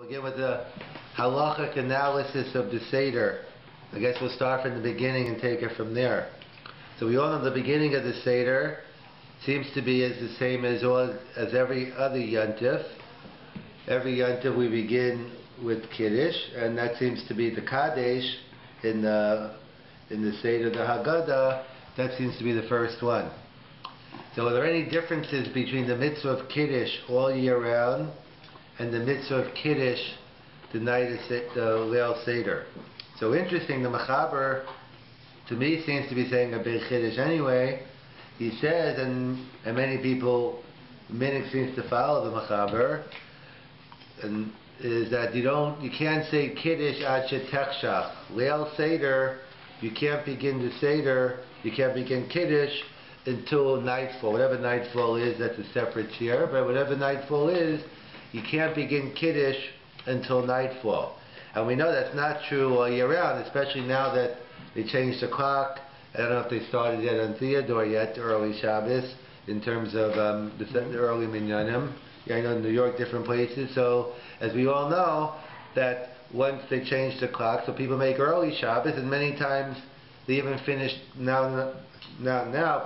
Begin with the halachic analysis of the Seder. I guess we'll start from the beginning and take it from there. So we all know the beginning of the Seder seems to be as the same as every other Yontif. Every Yontif we begin with Kiddush, and that seems to be the Kadesh in the Seder, the Haggadah. That seems to be the first one. So are there any differences between the mitzvah of Kiddush all year round and the mitzvah of Kiddush the night of the Leil Seder? So interesting, the Mechaber to me seems to be saying a big Kiddush anyway. He says, and many people, Minik seems to follow the Mechaber, and is that you can't say Kiddush ad shetechshach. Leil Seder, you can't begin the Seder, you can't begin Kiddush until nightfall. Whatever nightfall is, that's a separate share, but whatever nightfall is, you can't begin Kiddush until nightfall. And we know that's not true all year round, especially now that they changed the clock. I don't know if they started yet on Theodore yet, early Shabbos, in terms of the early Minyanim. Yeah, I know in New York, different places. So, as we all know, that once they changed the clock, so people make early Shabbos, and many times they even finish now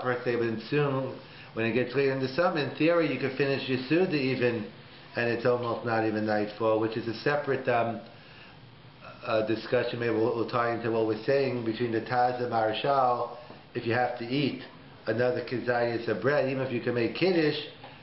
per se, but soon, when it gets late in the summer, in theory, you could finish your Suda even, and it's almost not even nightfall, which is a separate discussion. Maybe we'll tie into what we're saying between the Taz and Marshal. If you have to eat another kazayas of bread, even if you can make Kiddush,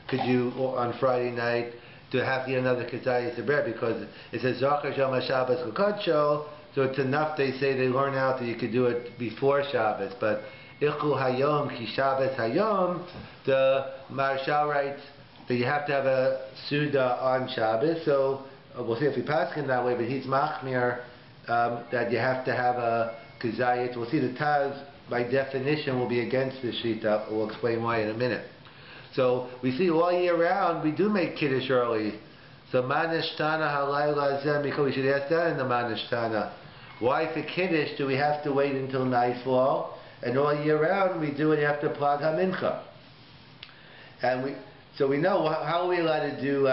could you on Friday night to have to eat another kazayas of bread, because it says Zachar Shama Shabbos L'Kadsho, so it's enough. They say they learn out that you could do it before Shabbos, but Ichul Hayom Ki Shabbos Hayom, the Marshal writes that you have to have a Suda on Shabbos. So we'll see if we pass him that way, but he's machmir that you have to have a kazayit. We'll see the Taz by definition will be against the shita. We'll explain why in a minute. So we see all year round we do make Kiddush early. So Manishtana Halayla Zem, because we should ask that in the Manishtana. Why for Kiddush do we have to wait until nightfall? And all year round we do it after Plag HaMincha. And so we know how are we allowed to do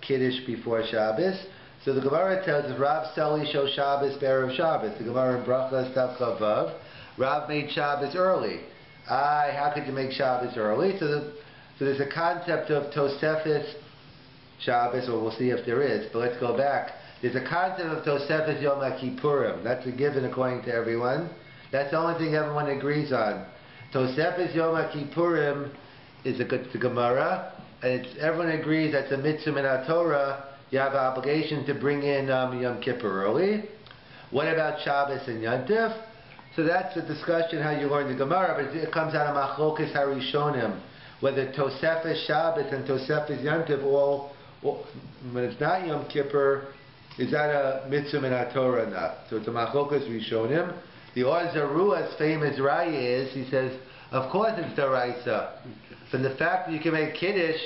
Kiddush before Shabbos. So the Gemara tells us Rav Seli Sho Shabbos Be'erev Shabbos. The Gemara in Brachas Tav Chavav. Rav made Shabbos early. How could you make Shabbos early? So there's a concept of Tosefes Shabbos, or we'll see if there is, but let's go back. There's a concept of Tosefes Yom HaKippurim. That's a given according to everyone. That's the only thing everyone agrees on. Tosefes Yom HaKippurim is the Gemara, and everyone agrees that's a mitzvah in Torah. You have an obligation to bring in Yom Kippur early. What about Shabbos and Yontif? So that's the discussion how you learn the Gemara, but it comes out of Machlokas Harishonim, whether Tosefes Shabbos and Tosefes Yontif when it's not Yom Kippur, is that a mitzvah in Torah or not? So it's a Machlokas Rishonim. The Or Zarua's famous raya is, he says, of course it's Daraisa. From the fact that you can make Kiddush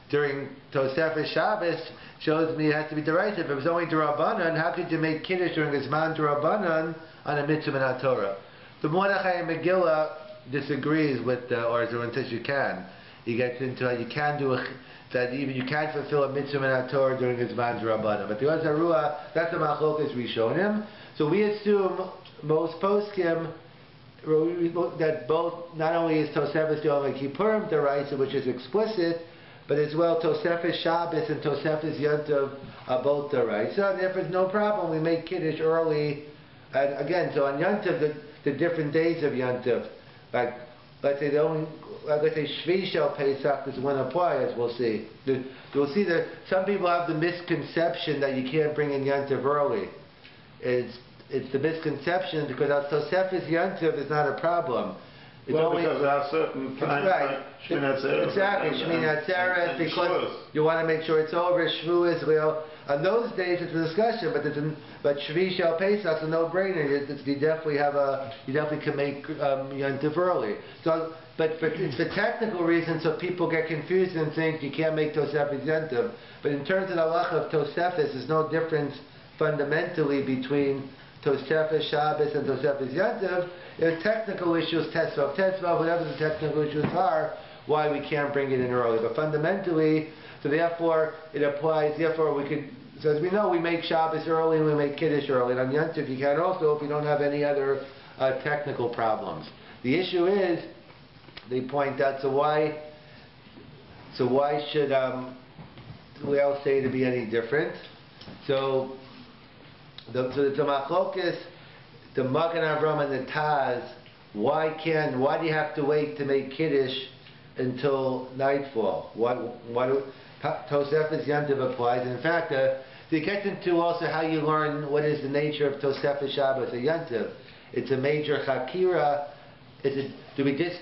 during Tosefes Shabbos shows me it has to be Daraisa. If it was only Darabanan, how could you make Kiddush during the Zman Darabanan on a mitzvah in Torah? The Mordechai and Megillah disagrees with the Or Zaruah until you can. He gets into how you can do that even you can't fulfill a mitzvah in Torah during the Zman Darabanan. But the Or Zaruah, that's the Machlokas Rishonim. So we assume most poskim that both, not only is Tosefes Yom Kippurim Daraisa, which is explicit, but as well Tosefes Shabbos and Tosefes Yontif are both Daraisa, and therefore there's no problem. We make Kiddush early, and again, so on Yontif, the different days of Yontif, like let's say Shvi Shel Pesach is one apply, as we'll see. You'll see that some people have the misconception that you can't bring in Yontif early. It's the misconception because our Tosefes Yontif is not a problem. It's only because there are certain times, right. Exactly, Shmini Atzeret, because you want to make sure it's over. Shavuos, well, on those days it's a discussion, but Shvi Shel Pesach is a no-brainer. You definitely can make Yontif early. So, but it's for technical reasons, so people get confused and think you can't make Tosefes Yontif. But in terms of the halacha of Tosefes, there's no difference fundamentally between Tosefes Shabbos and Tosefes Yontif. There are technical issues, Tesvav, whatever the technical issues are, why we can't bring it in early. But fundamentally, so therefore it applies, therefore we could So as we know, we make Shabbos early and we make Kiddush early. And on Yom Tov you can also if you don't have any other technical problems. The issue is, they point out, so why should we all say to be any different? So the Machlokas, the Magen Avram and the Taz, why do you have to wait to make Kiddush until nightfall? Tosefes Yom Tov applies, and in fact, they get into also how you learn what is the nature of Tosefes Shabbos or Yom Tov. It's a major chakira. Do we just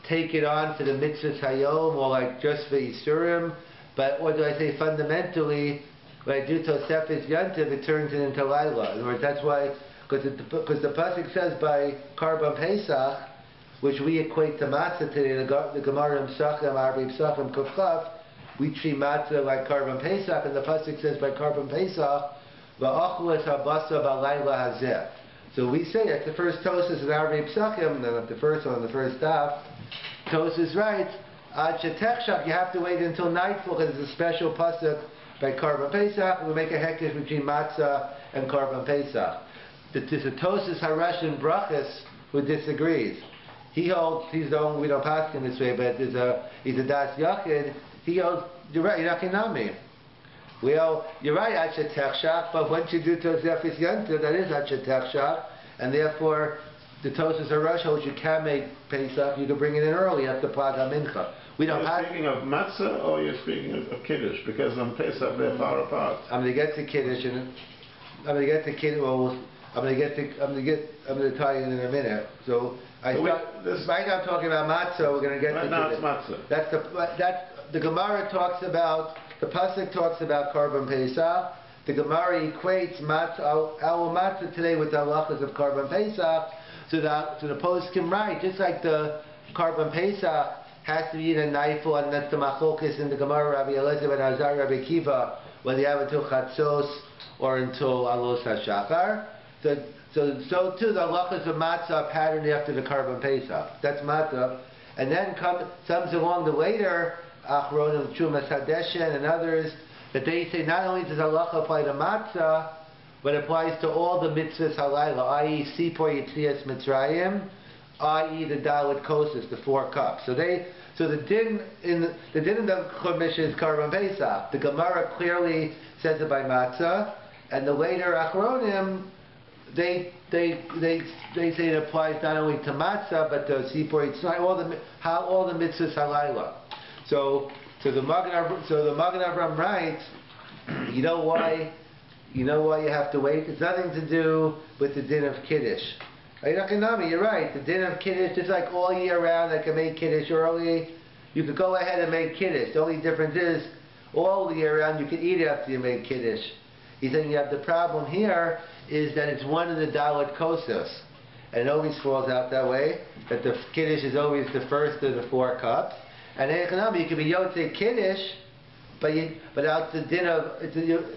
take it on to the mitzvahs hayom, or like just for Yisurim? But what do I say? Fundamentally, when I do Tosefes Yom Tov, it turns it into Laila. In other words, that's why, because the pasuk says by Karban Pesach, which we equate to matzah today, the Gemara Psachim, Arbi Psachim, Kufchav, we treat matzah like Karban Pesach, and the pasuk says by Karban Pesach, Va'achlu es habasa b'layla hazeh. So we say at the first Tosas in Arbi Psachim, and then at the first one, the first daf, Tosas writes, Ad shetechshach, you have to wait until nightfall because it's a special pasuk by Karban Pesach. We make a hekesh between matzah and Karban Pesach. There's a Tosas Harash in Brachas who disagrees. He holds, he's the only, we don't pass him this way, but he's a Das Yachid. He holds, you're right, Yachinami. Well, you're right, Ad shetechshach, but once you do Tosefes Yom Tov, that is Ad shetechshach, and therefore the Tosas Harash holds you can make Pesach, you can bring it in early after Praga Mincha. We don't You're speaking of matzah or you're speaking of Kiddush? Because on Pesach they're far apart. I'm going to get to Kiddush, and I'm going to get to Kiddush. Well, I'm going to tell you in a minute. So right now I'm talking about matzah. We're going to get to now Kiddush. It's matzah. That's the Gemara talks about. The pasuk talks about Karban Pesach. The Gemara equates matzah, our matzah today with the halachas of Karban Pesach. So the poskim write, just like the Karban Pesach has to be in a nightfall, and that's the machlokas in the Gemara, Rabbi Elazar ben Azar, Rabbi Kiva, whether you have until Chatzos or until Alos HaShachar. So too, the halachas of matzah are patterned after the Karban Pesach. That's matzah. And then comes along the later Achronim, Chumas Hadeshen, and others, that they say not only does halacha apply to matzah, but it applies to all the mitzvahs halayla, i.e. Sipor Yitzias Mitzrayim, i.e. the Dalit Kosas, the 4 cups. So the din in the Chumash is Karban Pesach. The Gemara clearly says it by matzah, and the later Achronim, they say it applies not only to matzah but to Sipor Yitzrayim, all the mitzvahs halayla. So the Magen Avram writes, you know why you have to wait? It's nothing to do with the din of Kiddush. You're right. The din of Kiddush, just like all year round, I can make Kiddush early. You could go ahead and make Kiddush. The only difference is, all year round, you can eat after you make Kiddush. He's saying you have the problem here is that it's one of the Dalit Kosas. And it always falls out that way, that the Kiddush is always the first of the 4 cups. And you can be Yotzei Kiddush, but out the din of,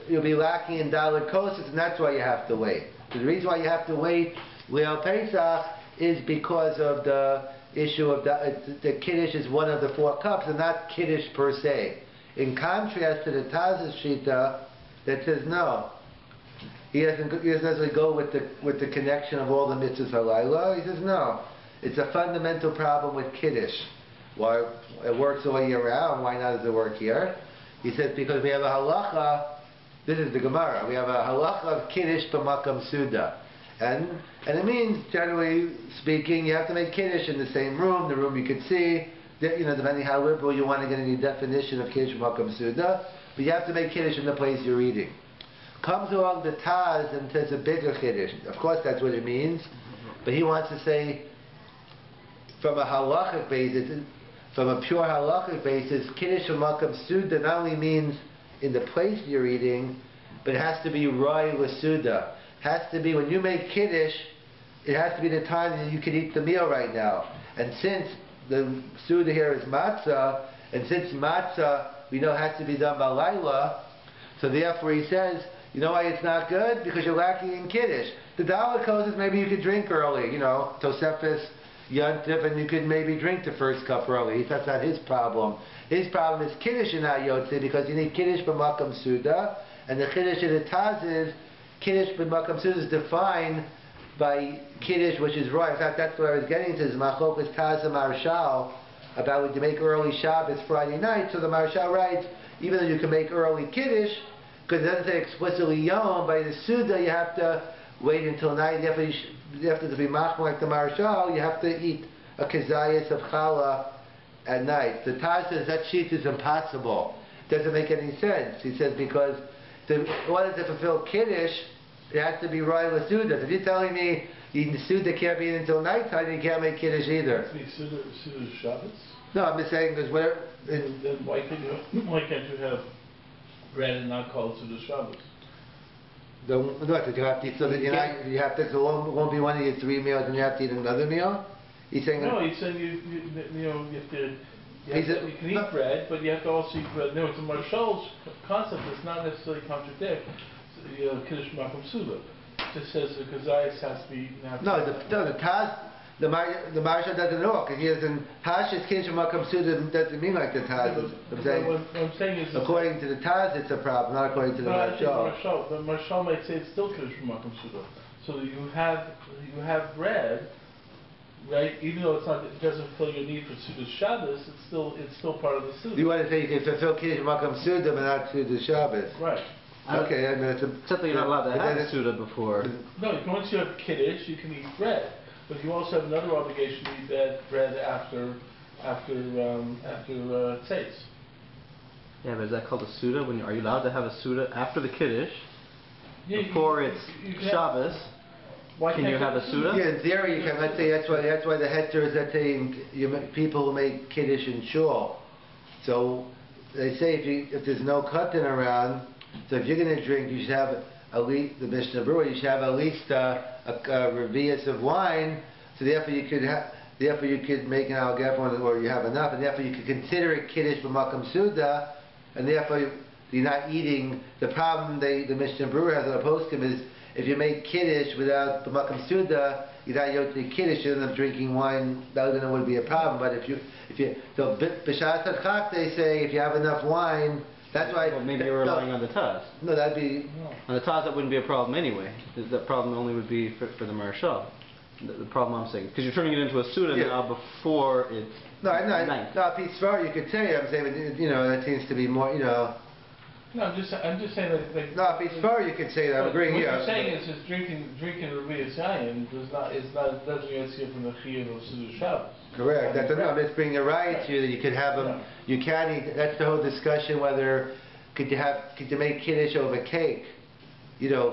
you'll be lacking in Dalit Kosas, and that's why you have to wait. So the reason why you have to wait Leil Pesach is because of the issue of the Kiddush is one of the 4 cups, and not Kiddush per se. In contrast to the Taz's Shita that says no. He doesn't necessarily go with the connection of all the mitzvahs halayla. He says no. It's a fundamental problem with Kiddush. Why it works all year round? Why not does it work here? He says because we have a halacha. This is the Gemara. We have a halacha of Kiddush b'makam suda, and it means, generally speaking, you have to make Kiddush in the same room, the room you could see. Depending how liberal you want to get any definition of Kiddush b'makam suda, but you have to make Kiddush in the place you're eating. Comes along the Taz and says a bigger Kiddush. Of course, that's what it means, but he wants to say from a halachic basis. From a pure halachic basis, Kiddush Makam Suda not only means in the place you're eating, but it has to be Roy with Suda. It has to be, when you make Kiddush, it has to be the time that you can eat the meal right now. And since the Suda here is matzah, and since matzah we know has to be done by Laila, so therefore he says, you know why it's not good? Because you're lacking in Kiddush. The Dalit Kosas, maybe you could drink early, Tosefes Yom Tov, and you could maybe drink the first cup early. That's not his problem. His problem is Kiddush in Yotzei, because you need Kiddush b'makam suda, And the Kiddush of the Taz is, Kiddush b'makam suda is defined by Kiddush, which is right. In fact, that's what I was getting to, is Machokas Taz and Marshal, about when you make early Shabbos Friday night. So the Marshal writes, even though you can make early Kiddush, because it doesn't say explicitly Yom, by the Suda you have to wait until night. You have to be machmir like the Marshal, you have to eat a kezayis of challah at night. The Taz says that sheet is impossible. Doesn't make any sense. He says because in order to fulfill Kiddush, it has to be right with Suda. If you're telling me the Suda can't be until nighttime, you can't make Kiddush either. Suda Shabbos? No, I'm just saying because where. Then why can't you have bread and not call it Suda Shabbos? You have to eat so that you have to. So won't be one of your 3 meals, and you have to eat another meal. He's saying no. He's saying you have to. You can eat bread, but you have to also eat bread. No, it's a Marshal's concept does not necessarily contradict Kiddush Makom Suda. It just says the Kazayas has to be eaten after. No, the Taz, the Marshal doesn't know, because he doesn't. Pashas Kiddush Makom Suda doesn't mean like the Taz. What I'm saying is, according to the Taz, it's a problem, not according to the Marshal. The Marshal might say it's still Kiddush Makom Suda. So you have bread. Right, even though it doesn't fulfill your need for Suda Shabbos, it's still part of the Suda. You want to say you can fulfill Kiddush Makam Suda, but not Suda Shabbos. Right. Okay, I mean, except that you're not allowed to have Suda before. No, once you have Kiddush, you can eat bread, but you also have another obligation to eat that bread after Tzeis. Yeah, but is that called a Suda? Are you allowed to have a Suda after the Kiddush before it's Shabbos? Can you have a Suda? Yeah, in theory you can. Let's say that's why the heter is that people who make Kiddush in shul. So they say if there's no katan around, so if you're going to drink, you should have at least the Mishnah Brewer. You should have at least a revius of wine. So therefore you could make an algefon, or you have enough, and therefore you could consider it Kiddush b'makam Suda, and therefore you're not eating. The problem the Mishnah Brewer has on a poskim is, if you make Kiddush without the Makam Suda, you're not yotzi Kiddush, you end up drinking wine, that would be a problem. But so B'shas Hadchak, they say, if you have enough wine, that's why. Well, maybe you're relying on the Taz. No, that'd be. On the Taz, that wouldn't be a problem anyway. The problem only would be for the Marshal. The problem I'm saying, because you're turning it into a Suda now before it's. No, Pete you could say, I'm saying, that seems to be more, No, I'm just saying that. No, if it's far, you could say that. I'm agreeing here. What you're saying is drinking Rabbi Yayin doesn't get you from the Chiyuv of Suda Shabbos. Correct. I'm just bringing it right to you that you could have them. You can eat. That's the whole discussion. Whether could you make Kiddush over cake?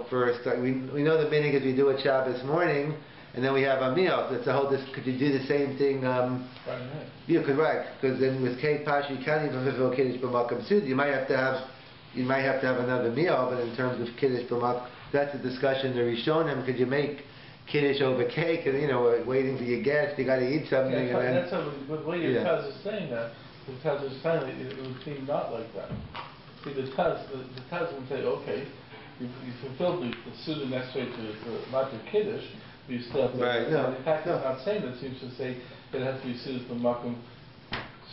First we know the meaning is we do it Shabbos morning, and then we have a meal. That's the whole. Could you do the same thing? You could, right? Because then with cake pasha you can't even fulfill Kiddush b'makam suda. You might have to have another meal, but in terms of Kiddush b'makam, that's a discussion the Rishonim. Could you make Kiddush over cake, and waiting for your guest, you got to eat something. Yeah, and that's how the way your Taz is saying that. The Taz is saying it would seem not like that. See, the Taz would say, okay, you fulfilled the Suda necessary to not do Kiddush, but you still have to. Right. The fact it's not saying that seems to say it has to be Suda b'makam.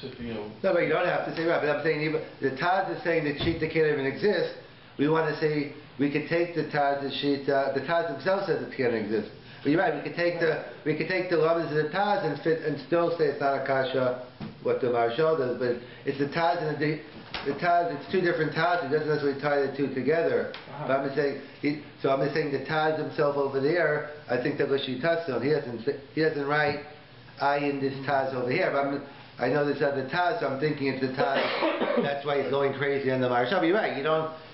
No, but you don't have to say right. But I'm saying the Taz is saying that Shita can't even exist. We want to say we could take the Taz that Shita. The Taz himself says it can't exist. But you're right. We could take the laws of the Taz and still say it's not a kasha what the Marshal does. But it's the Taz and the Taz. It's two different Taz. It doesn't necessarily tie the two together. But I'm just saying. I'm just saying the Taz himself over there. I think that Lashitason. He doesn't write I in this Taz over here. But I know this other Taz, so I'm thinking it's the Taz. That's why he's going crazy on the Marshal. But you're right.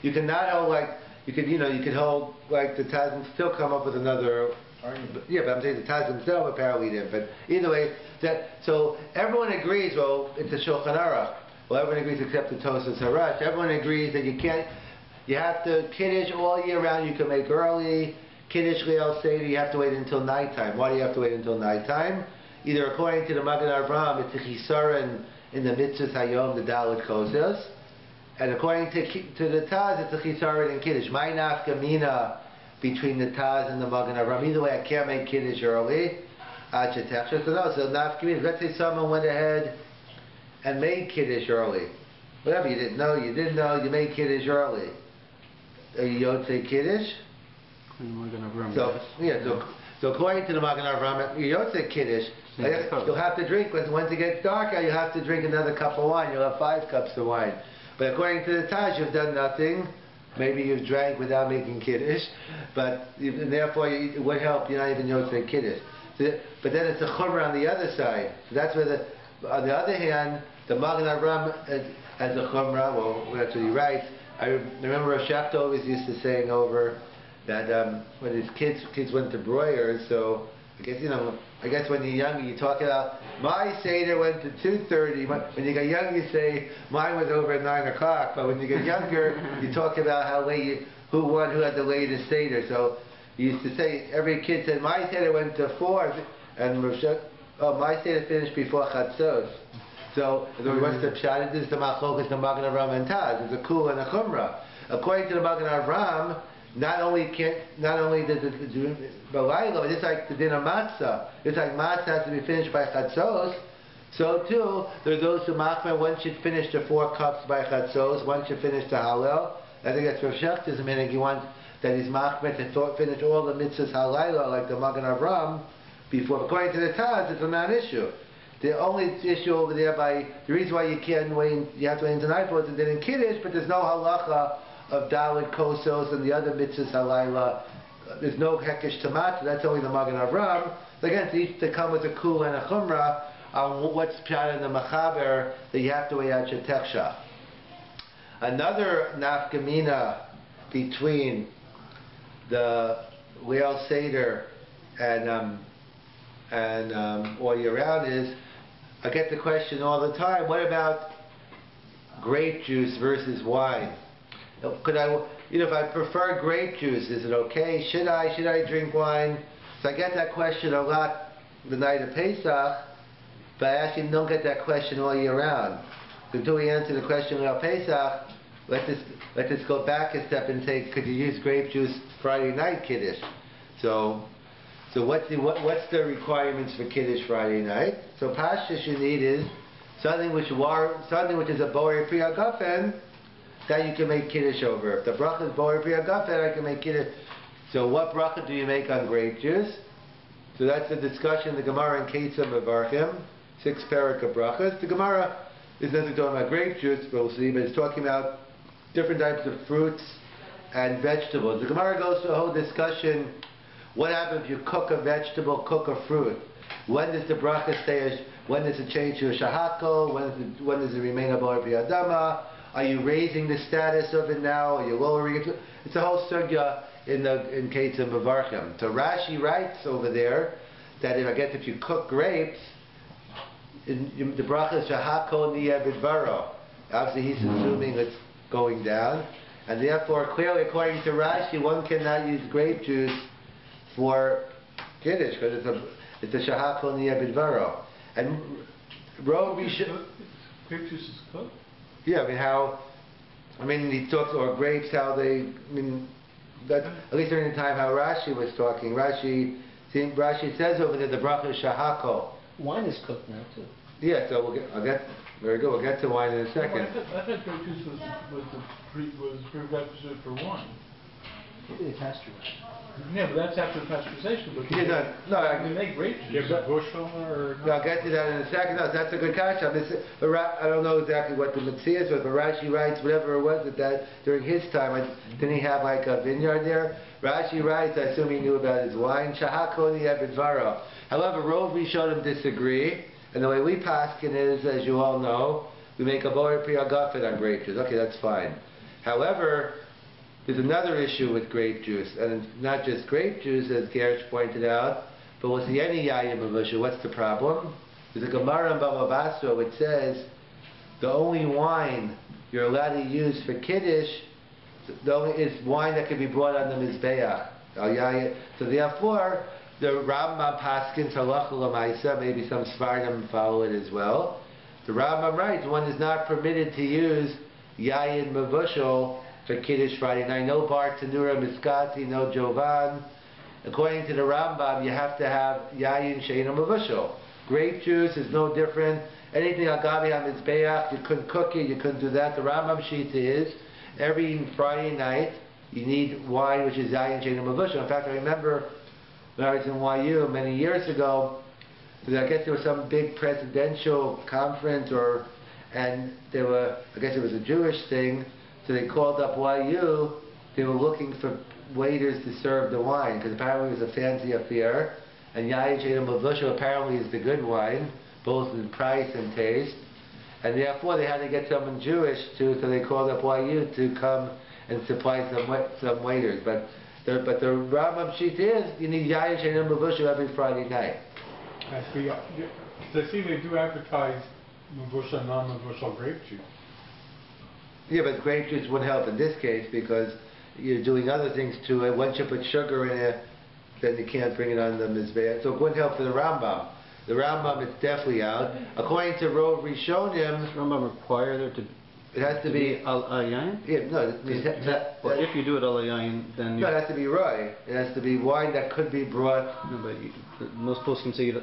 You cannot hold like you could hold like the Taz and still come up with another argument. Yeah, but I'm saying the Taz himself apparently did. But either way, so everyone agrees. Well, it's a Shulchan Aruch. Well, everyone agrees except the Tosas Harash. Everyone agrees that you can't. You have to Kiddush all year round. You can make early Kiddush Leil Seder. You have to wait until nighttime. Why do you have to wait until nighttime? Either according to the Magen Avraham, it's a chisaron in the mitzvahs hayom, the Dalit Kosas, and according to the Taz, it's a chisaron in Kiddush. My nafka mina between the Taz and the Magen Avraham. Either way, I can't make Kiddush early. So nafka mina. Let's say someone went ahead and made Kiddush early. Whatever, you didn't know, you made Kiddush early. are you Yotzei Kiddush? So according to the Magen Avraham, you're Yotzei Kiddush. You'll have to drink, once it gets darker, you have to drink another cup of wine. You'll have 5 cups of wine. But according to the Taj, you've done nothing. Maybe you've drank without making Kiddush, but therefore it would help. You're not even Yotzei Kiddush. But then it's a Chumrah on the other side. So that's where on the other hand, the Magen Avraham has a Chumrah. Well, that's what he writes. I remember Rav Shachta always used to saying over that when his kids went to broilers, so I guess when you're younger you talk about my Seder went to 2:30. When you get younger you say mine was over at 9 o'clock. But when you get younger you talk about how late who had the latest Seder. So you used to say every kid said my Seder went to 4, and my Seder finished before Chatzos. So what's the pshat? This is the machlokas, the Magen Avraham and Taz. It's a kul and a chumrah. According to the Magen Avraham, not only does it do balayla, just like the din of matzah, just like matzah has to be finished by chatzos, so too there are those who machmer one should finish the 4 cups by chatzos, one should finish the halel. I think that's Rav Shachta's meaning. He wants that he's machmer to finish all the mitzvahs halayla like the Magen Avraham before. According to the Taz, it's a non-issue. The only issue over there the reason why you can't wait, you have to wait until nightfall is in Kiddush, but there's no halacha of Dalit Kosos and the other mitzvahs halayla. There's no hekesh to matzah. That's only the Magen Avraham. Again, it's each to come with a kul and a chumrah on what's pshat in the machaber that you have to weigh out your teksha. Another nafkamina between the Leil Seder and all year round is, I get the question all the time, what about grape juice versus wine? If I prefer grape juice, is it okay? Should I drink wine? So I get that question a lot the night of Pesach, but I actually don't get that question all year round. Until we answer the question about Pesach, let's just go back a step and say, could you use grape juice Friday night Kiddush? So what's the requirements for Kiddush Friday night? So pashtus you need is something which is a borei pri hagafen that you can make Kiddush over. If the bracha is borei pri hagafen, I can make Kiddush. So what bracha do you make on grape juice? So that's the discussion the Gemara in Ketzah Mevarchim, 6 parak of brachas. The Gemara is not talking about grape juice, but we'll see, but it's talking about different types of fruits and vegetables. The Gemara goes through a whole discussion. What happens if you cook a vegetable, cook a fruit? When does the bracha stay? When does it change to a shahako? When does it remain a borei pri adama? Are you raising the status of it now? Are you lowering it? It's a whole sugya in Ketzah Mevarchim. So Rashi writes over there that if you cook grapes, the bracha is shahako niyeh bidvaro. Obviously, he's assuming it's going down, and therefore, clearly, according to Rashi, one cannot use grape juice for Kiddush because it's a shahako niyeh bidvaro. And grape juice is cooked? Yeah, he talks or grapes how they. That at least during the time how Rashi was talking. Rashi says over there the bracha is shahako. Wine is cooked now too. Yeah, so very good. We'll get to wine in a second. I thought grape juice was prerequisite for wine. It's pasteurized. Yeah, but that's after pasteurization. But I can make grape juice. Bushel or? No, I'll get to that in a second. No, that's a good question. I don't know exactly what the mitzvah was, but Rashi writes whatever it was that during his time. Didn't he have like a vineyard there? Rashi writes, I assume he knew about his wine. Shahako niyeh bidvaro. However, Rov Rishonim disagree, and the way we paskin is, as you all know, we make a borei pri hagafen on grape juice. Okay, that's fine. However, there's another issue with grape juice, and it's not just grape juice, as Gersh pointed out, but with the any yayin mavusha, what's the problem? There's a Gemara in Bava Basra which says the only wine you're allowed to use for Kiddush is wine that can be brought on the Mizbeach. So therefore, the Rambam paskins halacha l'maisa, maybe some Sfardim follow it as well. The Rambam writes one is not permitted to use yayin mavushal for Kiddush Friday night. No bar tanura miskati, no jovan. According to the Rambam, you have to have yayin she'eino mavushal. Grape juice is no different. Anything agavi hamizbeach, you couldn't cook it, you couldn't do that. The Rambam shita is every Friday night you need wine, which is Yayin She'eino Mevushal. In fact, I remember when I was in YU many years ago, I guess there was some big presidential conference, and there were, I guess it was a Jewish thing, so they called up YU. They were looking for waiters to serve the wine, because apparently it was a fancy affair, and Yayin She'eino Mevushal apparently is the good wine, both in price and taste, and therefore they had to get someone Jewish too, so they called up YU to come and supply some waiters. But the Rambam sheet is, you need Yayin She'eino Mevushal every Friday night. I see they do advertise Mevushal, non-Mevushal grape juice. Yeah, but grape juice wouldn't help in this case because you're doing other things to it. Once you put sugar in it, then you can't bring it on the Mizbeach. So it wouldn't help for the Rambam. The Rambam is definitely out. According to Rov Rishonim, does Rambam require there to it has to be al yayin? Yeah, no. Well, if you do it al yayin, then no, it has to be rye. It has to be wine that could be brought. No, but most posts can say it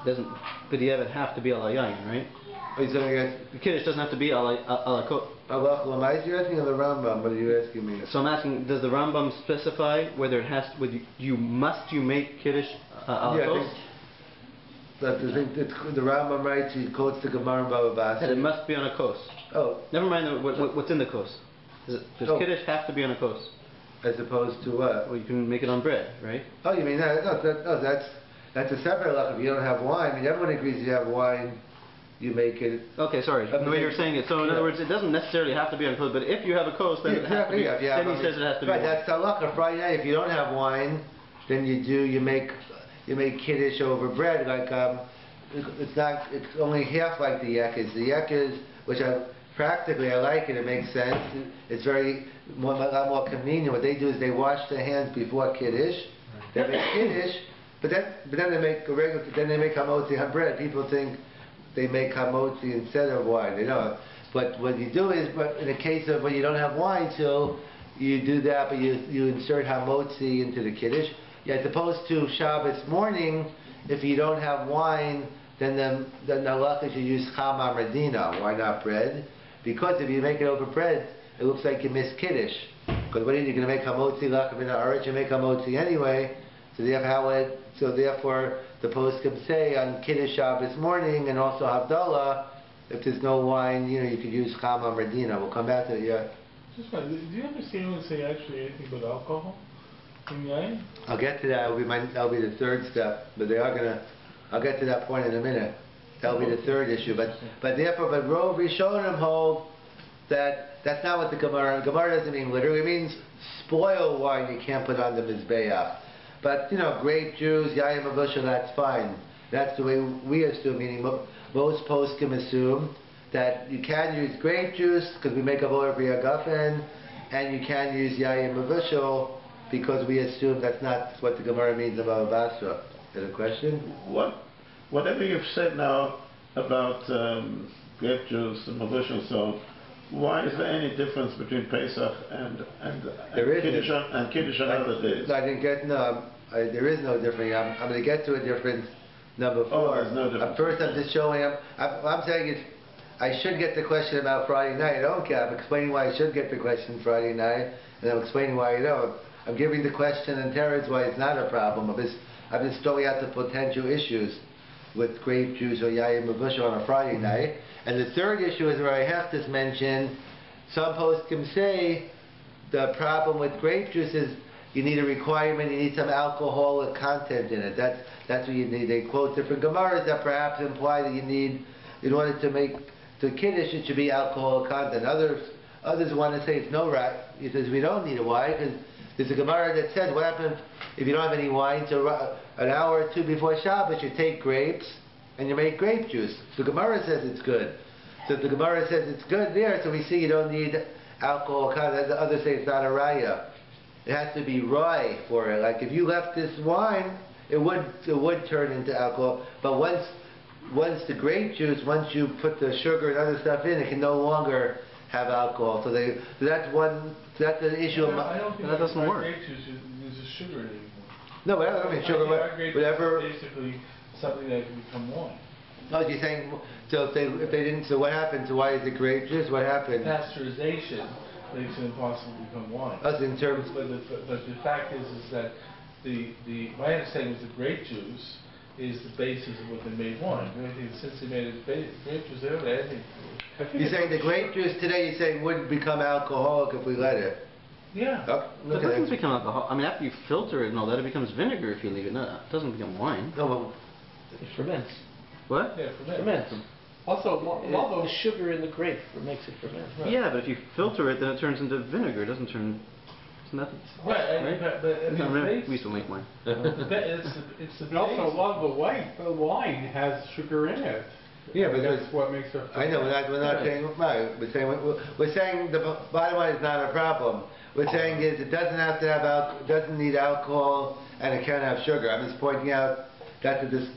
doesn't. But you have to be al yayin, right? The kiddush doesn't have to be al kos. You're asking on the Rambam. What are you asking me? So I'm asking, does the Rambam specify whether it has? Whether you make kiddush al kos? But the Rambam writes, he quotes the Gemara in Baba Basra. That it must be on a kos. Oh. Never mind what's in the kos. Does kiddush have to be on a kos? As opposed to what? Well, you can make it on bread, right? Oh, you mean that? No, that's a separate luck. If you don't have wine, I mean, everyone agrees you have wine, you make it. Okay, sorry. The way you're saying it. So in other words, it doesn't necessarily have to be on a kos, but if you have a kos, then it has to be. Then he says it has to be. Right, that's halakha. Friday night, if you don't have wine, then you make kiddush over bread. Like it's only half like the yekes. The yekes, which practically I like it. It makes sense. It's a lot more convenient. What they do is they wash their hands before kiddush. They make kiddush, but then they make hamotzi on bread. People think they make hamotzi instead of wine. They don't. But what you do is, but in the case of when you don't have wine, so you do that, but you insert hamotzi into the kiddush. Yeah, as opposed to Shabbos morning, if you don't have wine, then the halacha is you use cham amradina. Why not bread? Because if you make it over bread, it looks like you missed kiddush. Because what are you going to make hamotzi lachem in the you make hamotzi anyway. So therefore the poskim say on kiddush Shabbos morning and also Havdalah, if there's no wine, you could use cham amradina. We'll come back to it. Yeah. Just do you ever see anyone say actually anything but alcohol in yayin? I'll get to that. That'll be the third step. But I'll get to that point in a minute. That'll be the third issue. But Rov Rishonim hold that that's not what the Gemara doesn't mean literally. It means spoil wine you can't put on the Mizbeach. But grape juice, Yayin Mevushal, that's fine. That's the way we assume. Meaning most poskim assume that you can use grape juice because we make a boil every agafen, and you can use Yayin Mevushal because we assume that's not what the Gemara means about Basra. Is that a question? Whatever you've said now about grape juice and Mevushal, so why is there any difference between Pesach and Kiddush on other days? I didn't get there is no difference. I'm going to get to a difference. Number 4. Oh, there's no difference. First, I'm just showing. I'm saying I should get the question about Friday night. I don't care. I'm explaining why I should get the question Friday night, and I'm explaining why I don't. I'm giving the question and Terence why it's not a problem. I'm just throwing out the potential issues with grape juice or Yayin Mevushal on a Friday night. And the third issue is where I have to mention, some poskim say the problem with grape juice is you need a requirement, you need some alcoholic content in it. That's what you need. They quote different Gemaras that perhaps imply that you need, in order to make the kiddush, it should be alcoholic content. Others want to say it's no right. He says we don't need a wine because there's a Gemara that says what happens if you don't have any wine. So an hour or two before Shabbos, you take grapes and you make grape juice. So Gemara says it's good. So if the Gemara says it's good there, so we see you don't need alcohol content. The others say it's not a raya. It has to be rye for it. Like if you left this wine, it would turn into alcohol. But once the grape juice, once you put the sugar and other stuff in, it can no longer have alcohol. So that's an issue. I don't think that doesn't work. Grape juice uses sugar anymore. No, but I mean sugar, whatever. Basically, something that can become wine. No, you're saying so if they didn't. So what happened? So why is it grape juice? What happened? Pasteurization makes it impossible to become wine. Us in terms. But the fact is that my understanding is the grape juice is the basis of what they made wine. Since they made it grape juice, they don't add anything. You're saying the grape juice today, you're saying wouldn't become alcoholic if we let it? Yeah. Oh, It okay. doesn't become alcohol. I mean, after you filter it and all that, it becomes vinegar if you leave it. No, it doesn't become wine. No, It ferments. What? Yeah, for that. Ferments. Also, a lot of The sugar in the grape makes it ferment. Yeah, but if you filter it, then it turns into vinegar. It doesn't turn. It's nothing. Right, but No, the really, base, we used to make wine. it's the and also a base. lot of the wine has sugar in it. Yeah, but that's what makes it. I know, we're not saying, right, we're saying the bottom line is not a problem. We're saying is it doesn't have to have doesn't need alcohol, and it can't have sugar. I'm just pointing out that's the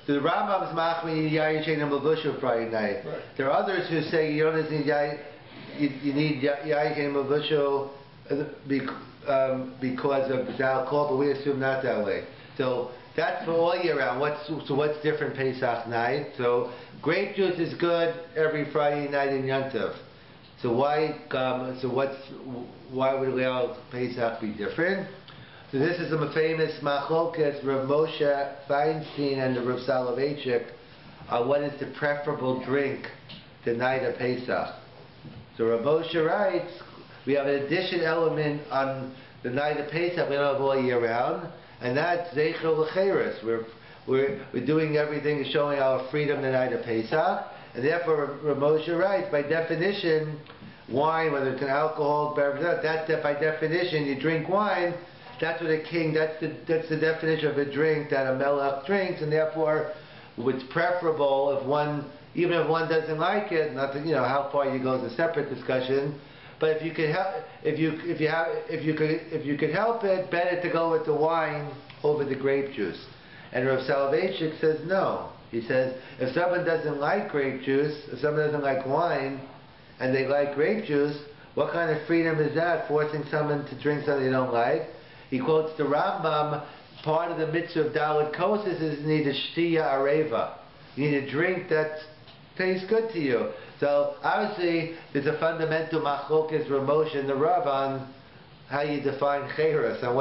Rambam's machmi yayin shein mavusha Friday night. Right. There are others who say you don't need yayin, you need yayin shein mavusha because of the alcohol, but we assume not that way. So that's for all year round. What's different Pesach night? So grape juice is good every Friday night in Yontif. So why would allow Pesach be different? So this is a famous machlokas Rav Moshe Feinstein and the Rav Soloveitchik on what is the preferable drink the night of Pesach. So Rav Moshe writes we have an addition element on the night of Pesach we don't have all year round, and that's Zeicher L'Cheres. We're doing everything showing our freedom the night of Pesach, and therefore Rav Moshe writes by definition wine, whether it's an alcohol beverage, that by definition you drink wine. That's what a king. That's the definition of a drink that a melech drinks, and therefore, it's preferable if even if one doesn't like it. Not that, how far you go is a separate discussion. But if you could help, if you could help it, better to go with the wine over the grape juice. And Rav Soloveitchik says no. He says if someone doesn't like grape juice, if someone doesn't like wine, and they like grape juice, what kind of freedom is that? Forcing someone to drink something they don't like. He quotes the Rambam, part of the mitzvah of Dalit Kosses is you need a shtiya areva. You need a drink that tastes good to you. So obviously there's a fundamental machlokas Rav Moshe and the Rav on how you define cheres and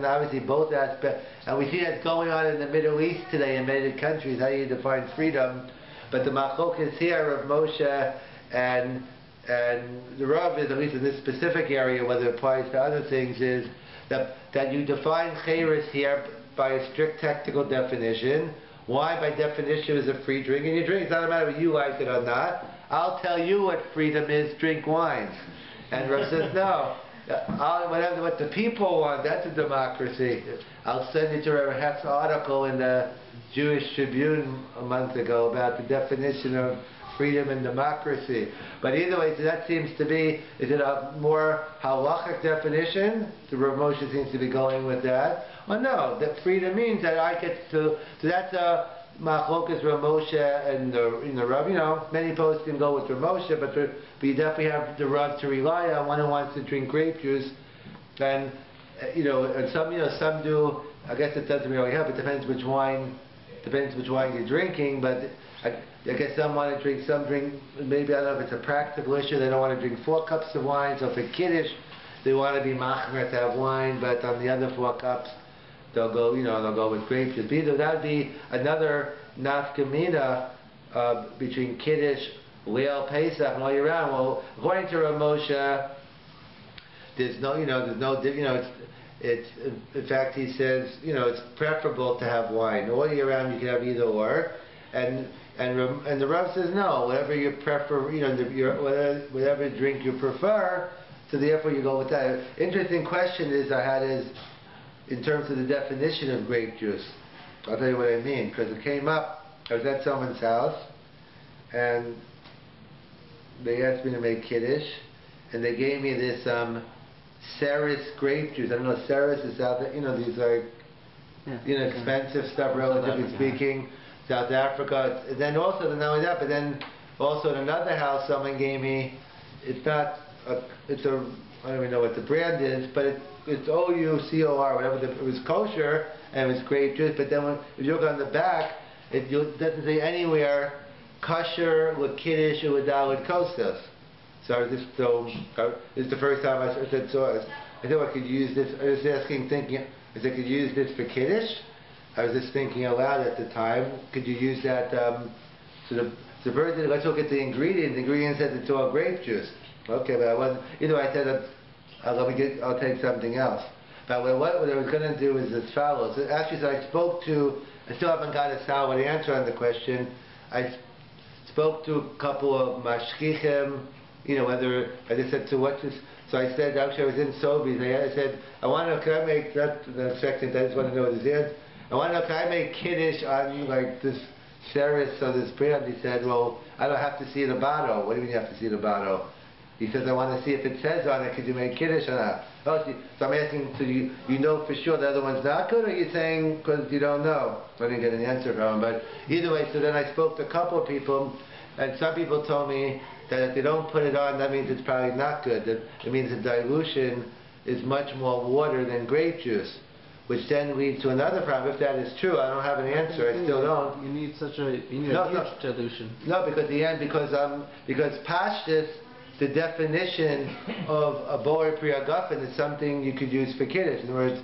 obviously both aspects. And we see that going on in the Middle East today in many countries, how you define freedom. But the machlokas here of Moshe and the Rav is, at least in this specific area, whether it applies to other things, is that you define cheres here by a strict technical definition. Wine by definition is a free drink, and you drink. It's not a matter whether you like it or not. I'll tell you what freedom is, drink wine. And Rav says, no, what the people want, that's a democracy. I'll send you to Rav Hecht's article in the Jewish Tribune a month ago about the definition of freedom and democracy. But either way, so that seems to be, is it a more halachic definition? The Rav Moshe seems to be going with that. Well, no, that freedom means that I get to, so that's a machlokas Rav Moshe and the Rav. Many posts can go with Rav Moshe, but you definitely have the Rav to rely on, one who wants to drink grape juice. And, and some do, I guess it doesn't really help, it depends which wine you're drinking, but I guess some want to drink, some drink, maybe, I don't know if it's a practical issue, they don't want to drink 4 cups of wine, so for Kiddush, they want to be machmer to have wine, but on the other 4 cups, they'll go with grape juice. Either that would be another nafkamina between Kiddush, Leil, Pesach, and all year round. Well, according to Rav Moshe, it's in fact, he says, it's preferable to have wine. All year round you can have either or. And the Rav says no, whatever you prefer, whatever drink you prefer, so therefore you go with that. Interesting question I had is in terms of the definition of grape juice. I'll tell you what I mean, because it came up, I was at someone's house, and they asked me to make Kiddush, and they gave me this Ceres grape juice. I don't know, Ceres is South, these are, expensive stuff, relatively speaking. South Africa. Then also, not only that, but then also in another house, someone gave me. I don't even know what the brand is, but it's OUCOR, whatever. It was kosher and it was grape juice. But then if you look on the back, it doesn't say anywhere kosher with kiddush or with dalit kostas. So I was just this is the first time I said so. I thought I could use this. I was asking, thinking, if I could use this for Kiddush. I was just thinking aloud at the time. Could you use that? So the bird. Let's look at the ingredients. The ingredients said it's all grape juice. Okay, but I wasn't. I said I'll take something else. But what I was going to do is as follows. Actually, so I still haven't got a solid answer on the question. I spoke to a couple of mashkichim, whether, I just said, so what is, so I said, actually I was in Sobeys, I said, can I make, that second, I just want to know what it is. I want to know, can I make Kiddush on, like, this Seris or this brand? He said, well, I don't have to see the bottle. What do you mean you have to see the bottle? He says, I want to see if it says on it, could you make Kiddush or not? Oh, so I'm asking, so you know for sure the other one's not good, or are you saying because you don't know? I didn't get an answer from him, but either way, so then I spoke to a couple of people, and some people told me that if they don't put it on, that means it's probably not good. That it means the dilution is much more water than grape juice, which then leads to another problem. If that is true, I don't have an answer. I still don't. You need a huge dilution. No, because pashtus, the definition of a boer priagafen is something you could use for kiddush. In other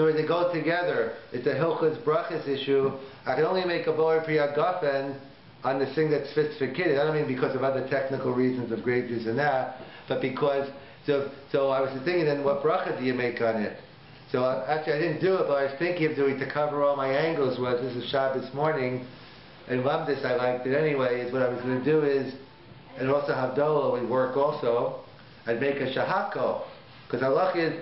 words, they go together. It's a hilchos brachas issue. I can only make a boer priagafen on the thing that fits for kiddush. I don't mean because of other technical reasons of grape juice and that, but because, so I was thinking then what bracha do you make on it? So actually I didn't do it, but I was thinking of doing to cover all my angles this is Shabbos morning, and Lamdis I liked it anyway, is what I was going to do is, and also Havdalah would work also, I'd make a shahako. Because halach is,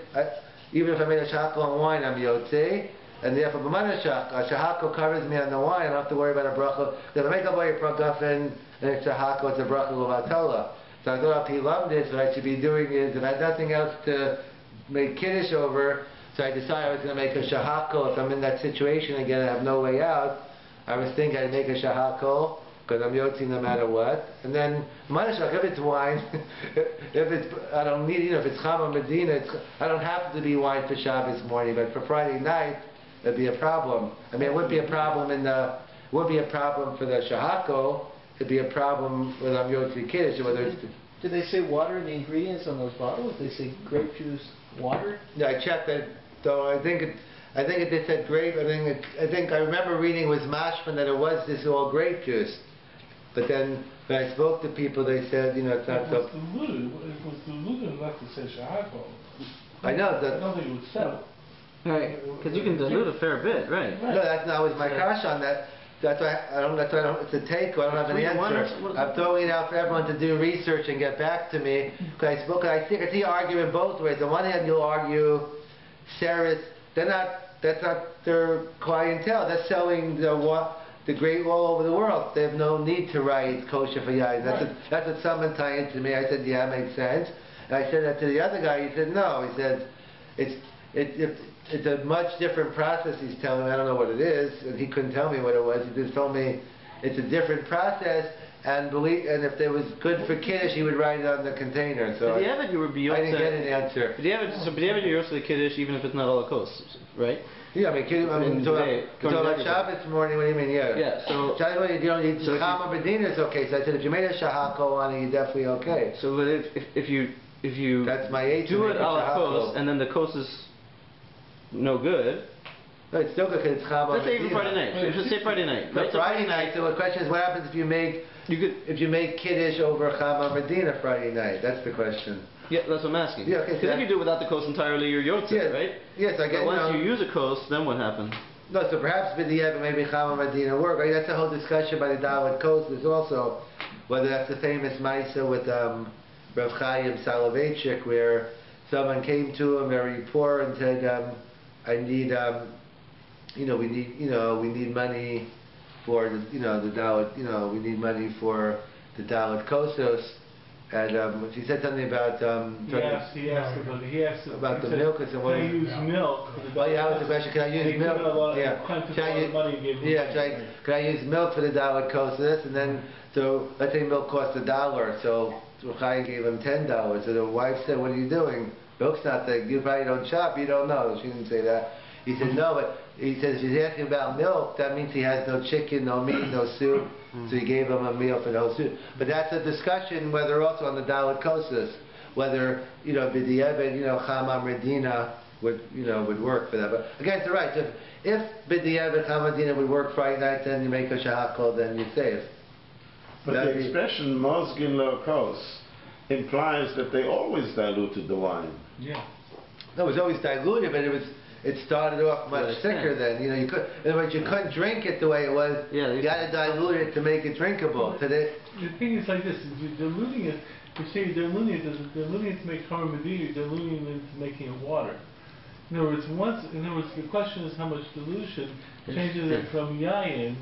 even if I made a shahako on wine, I'm yotze, and therefore a shahako covers me on the wine, I don't have to worry about a bracha. If I make a boy pragafen, and it's shahako, it's a bracha l'vatala. So I thought if he loved this, what I should be doing is, if I had nothing else to make kiddush over, so I decided I was going to make a shahako. If I'm in that situation again, I have no way out, I was thinking I'd make a shahako, because I'm yotzi no matter what. And then, manashach, if it's wine, if it's, I don't need, if it's chama medina, I don't have to be wine for Shabbos morning, but for Friday night, it'd be a problem. I mean, it would be a problem for the shahako, it'd be a problem when I'm yotzi kiddush, whether it's... Did they say water in the ingredients on those bottles? Did they say grape juice, water? Yeah, I checked that, though I think it they said grape, I think I remember reading with mashman that it was this all grape juice. But then, when I spoke to people, they said, it's not so... It was diluted enough to say shahako. I know that... I don't think it would sell. Right, because you can dilute a fair bit, right? No, that was my crush on that. That's why it's a take, I don't have an answer. I'm throwing it out for everyone to do research and get back to me. Because I see you arguing both ways. On one hand, you'll argue, Sarah's, that's not their clientele. They're selling the grape all over the world. They have no need to write kosher for yayin. That's what someone tied to me. I said, yeah, makes sense. And I said that to the other guy. He said, no. He said, it's a much different process. He's telling me, I don't know what it is, and he couldn't tell me what it was. He just told me it's a different process. And if there was good for kiddush, he would write it on the container. So I didn't get an answer. But you have it your the kiddush even if it's not holocaust, right? Yeah, I mean, talking about Shabbos morning, what do you mean? Yeah. Yeah, so... You don't need chama medina is okay. So I said, if you made a shahako on it, you're definitely okay. So if you that's my age do it holocaust, and then the coast is no good... No, it's still good because it's chama. Let's say even Friday night. Let's say Friday night. Right? Friday night. So the question is, what happens if you make kiddush over chama medina Friday night? That's the question. Yeah, that's what I'm asking. Yeah, okay. Because if you do it without the coast entirely, you're yotze, right? Yes, I guess. But once you use a coast, then what happens? No, so perhaps b'diavad maybe chama medina work. Right? That's a whole discussion by the Dalit coast. There's also whether that's the famous Maisa with Rav Chaim Soloveitchik, where someone came to him very poor and said, "I need." We need money for the Dalit, we need money for the Dalit Kosos. And he said something about he asked about the milk or something. Can I use milk? Oh yeah, that was the question. Can I use milk? Can I use milk for the Dalit Kosos? And then so let's say milk costs $1, so Chaim gave him $10. So the wife said, "What are you doing? Milk's not that. You probably don't shop. You don't know." She didn't say that. He said, no, but he said, if he's asking about milk, that means he has no chicken, no meat, no soup. So he gave him a meal for the whole soup. But that's a discussion whether also on the Dalit Kosas, whether, B'di'evet, Chamam Redina would work for that. But again, it's right. If B'di'evet Chamam Redina would work Friday night, then you make a shahakol, then you save. But the expression Mozgin Lo Kos implies that they always diluted the wine. Yeah. No, it was always diluted, but it started off much thicker then. In other words, you couldn't drink it the way it was. Yeah, you got to dilute it to make it drinkable. Today, the thing is like this: if you're diluting it, you say you're diluting it to make Chorah Medina, you're diluting it into making it water. In other words, the question is how much dilution changes it from yayin.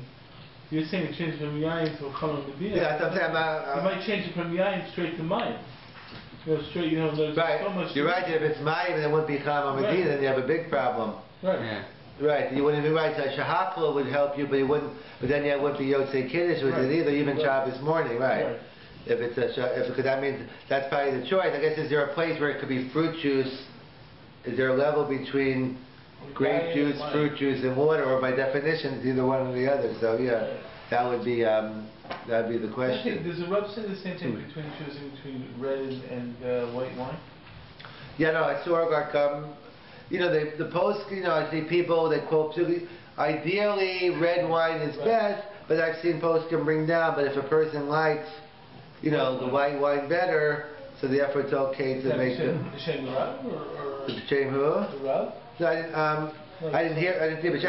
You're saying it changes from yayin to Chorah Medina. Yeah, that's what I'm saying. You might change it from yayin straight to mayim. Straight, there's right. so much. You're right. If it's mayim, then it wouldn't be Chama Medina. Then you have a big problem. Right. Yeah. Right. You wouldn't be right. So shahakla would help you, but you wouldn't. But then you wouldn't be Yotzei Kiddush with it either, even Shabbos morning, right? If it's because that means that's probably the choice. I guess is there a place where it could be fruit juice? Is there a level between grape juice, fruit juice, and water, or by definition, it's either one or the other? So yeah, that would be the question. Does the Reb say the same thing between choosing between red and white wine? Yeah, no, I saw the post. I see people they quote. Ideally, red wine is best, but I've seen posts can bring down. But if a person likes, the white wine better, so therefore it's okay to make the Shem Rab or the Shem who? The Rab? No, I didn't hear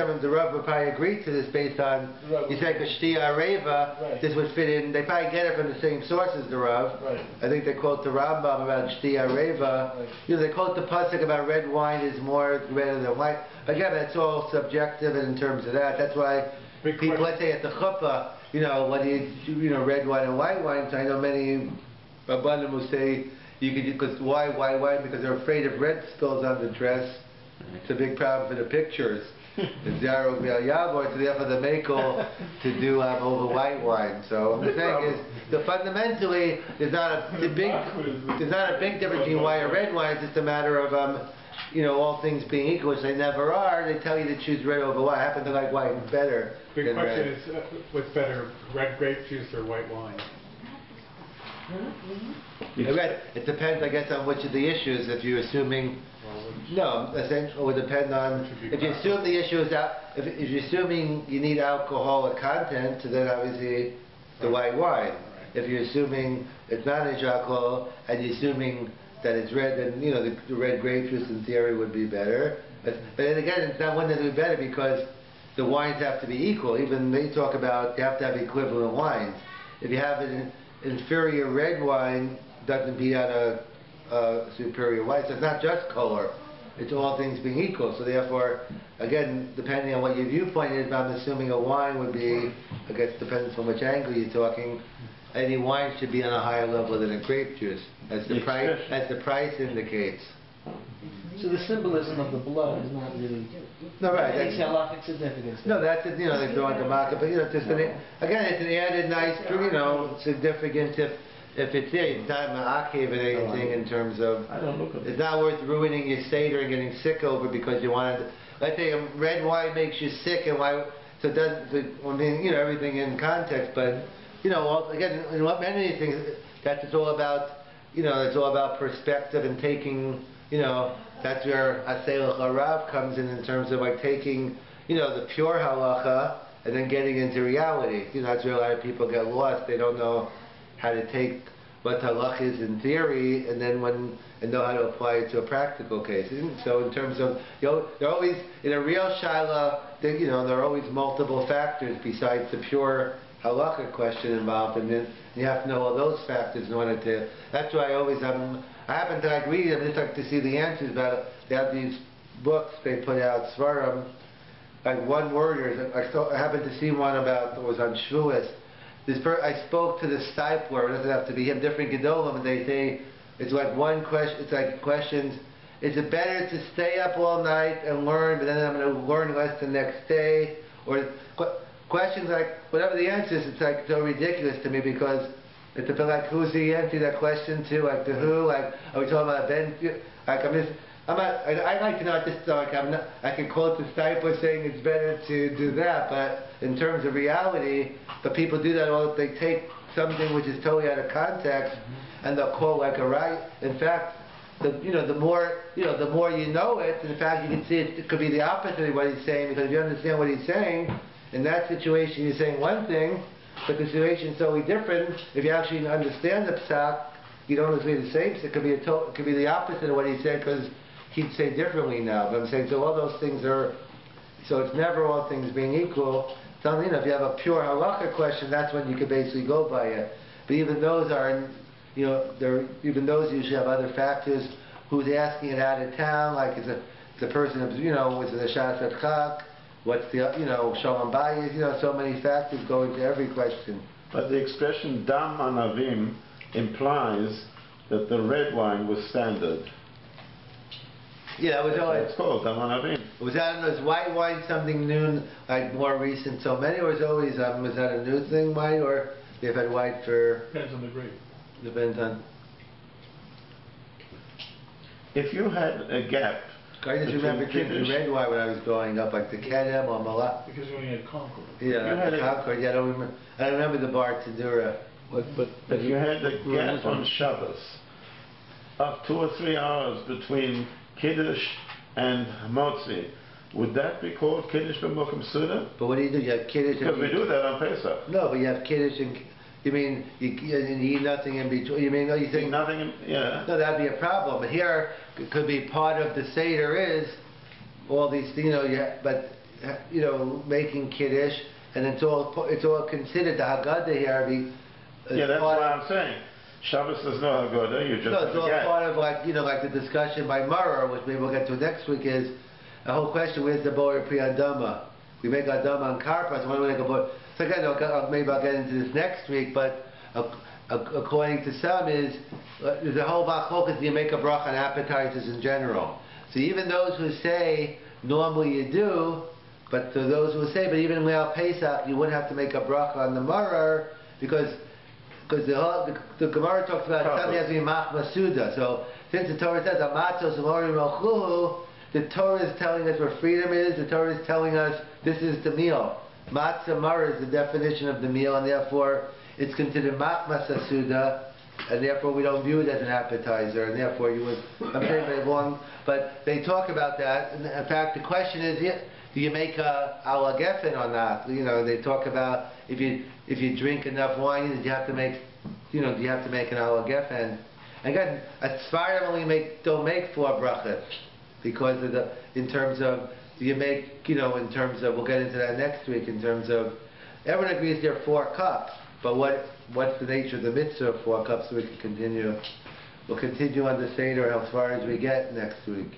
but the Rabbi would probably agree to this based on, you said Kashti Areva, this would fit in, they probably get it from the same source as the Rav. Right. I think they quote the Rambam about Kashti Areva. Right. They quote the Pasuk about red wine is more red than white. Again, that's all subjective in terms of that. That's why people, let's say at the chuppah, what do you, red wine and white wine, so I know many Rabbanim will say, you could, because why wine? Because they're afraid if red spills on the dress, it's a big problem for the pictures. It's Yarok Yavor, so therefore the makel to do over white wine. So what I'm saying is, fundamentally, there's not a big difference between white or red wine. It's just a matter of all things being equal, which they never are. They tell you to choose red over white. I happen to like white better. Big question red. is, what's better, red grape juice or white wine? It depends, I guess, on which of the issues. If you're assuming, essentially, it would depend on. If you assume the issue is if you're assuming you need alcoholic content, then obviously the white wine. If you're assuming it's not alcohol and you're assuming that it's red, then the red grape juice in theory would be better. But then again, it's not one that would be better because the wines have to be equal. Even they talk about you have to have equivalent wines. If you have an inferior red wine, doesn't beat out a superior white. So it's not just color; it's all things being equal. So therefore, again, depending on what your viewpoint is, I'm assuming a wine would be, I guess, depends on which angle you're talking. Any wine should be on a higher level than a grape juice, as the price indicates. So the symbolism of the blood is not really. No, right. Any halachic significance. No, that's it. They throw in the market, but just again, it's an added nice, significance if it's there. It's not ma'akev and anything in terms of. It's not worth ruining your Seder and getting sick over because you wanted. Let's say red wine makes you sick, and why? So it doesn't. Everything in context, but again, in many things, that's it's all about. It's all about perspective and taking. That's where Aselech Harav comes in terms of like taking, the pure halacha and then getting into reality. That's where a lot of people get lost. They don't know how to take what halacha is in theory and then know how to apply it to a practical case. So in terms of, they're always, in a real shaila, there are always multiple factors besides the pure halacha question involved, and then you have to know all those factors in order to. That's why I always I happen to like reading them. I just like to see the answers about it. They have these books they put out, Svarim, like one worders. I happened to see one about that was on Shavuos. I spoke to the stipler. It doesn't have to be him. Different gedolim, and they say it's like one question. It's like questions. Is it better to stay up all night and learn, but then I'm going to learn less the next day, or questions like whatever the answer is? It's like so ridiculous to me because. It's a bit like who's the answer to that question to, like to who, like are we talking about Ben? Like I like to know just like I can quote the Stiper saying it's better to do that, but in terms of reality, but people do that all. They take something which is totally out of context, and they'll quote like a right. In fact, the more you know it. In fact, you can see it could be the opposite of what he's saying, because if you understand what he's saying, in that situation you're saying one thing, but the situation's totally different. If you actually understand the Pesach, you don't necessarily the same. So it could be the opposite of what he said, because he'd say differently now. But I'm saying, so all those things are, so it's never all things being equal. So, if you have a pure halakha question, that's when you could basically go by it. But even those are, even those usually have other factors. Who's asking it out of town? Like, is the person, was it a shas at chak? What's the, shalom bayis? So many factors go into every question. But the expression dam anavim implies that the red wine was standard. Yeah, it was always. It's called dam anavim. Was white wine something new, like more recent? So many, or was always was that a new thing, white, or they've had white for? Depends on the grape. Depends on. If you had a gap. I just remember drinking red wine when I was growing up, like the Kedem or Malak. Because we only had Concord. Yeah, the Concord. Yeah, I remember the bar Tadura. But if you had a gap on Shabbos of 2 or 3 hours between Kiddush and Motzi, would that be called Kiddush b'mokum Suda? But what do? You have Kiddush. Because we do that on Pesach. No, but you have Kiddush and. You mean you eat nothing in between? You mean you think nothing? Yeah. No, that'd be a problem. But here it could be part of the Seder is all these, making Kiddush, and it's all considered the Haggadah here. Yeah, that's what I'm saying. Shabbos is no Haggadah. You just it's all part of like the discussion by Mara, which maybe we'll get to next week. Is the whole question: where's the Boer Pri Adama? We make Adama on Karpas. When we make a Boer. So again, maybe I'll get into this next week, but according to some there's a whole machlokas, do you make a bracha on appetizers in general? So even those who say normally you do, but to those who say, but even without Pesach, you wouldn't have to make a bracha on the marar, because the Gemara talks about something has to be machmasuda. So since the Torah says amatzos umorim melchuhu, the Torah is telling us where freedom is. The Torah is telling us this is the meal. Matzah Mara is the definition of the meal, and therefore it's considered machmas suda, and therefore we don't view it as an appetizer, and therefore you would. I'm saying very long, but they talk about that. And in fact, the question is, do you make a ala geffen or not? They talk about if you drink enough wine, do you have to make an ala geffen? Again, a svarim only don't make 4 brachas because of in terms of. You make, in terms of, we'll get into that next week, in terms of, everyone agrees there are 4 cups, but what's the nature of the mitzvah of 4 cups so we can continue. We'll continue on the Seder as far as we get next week.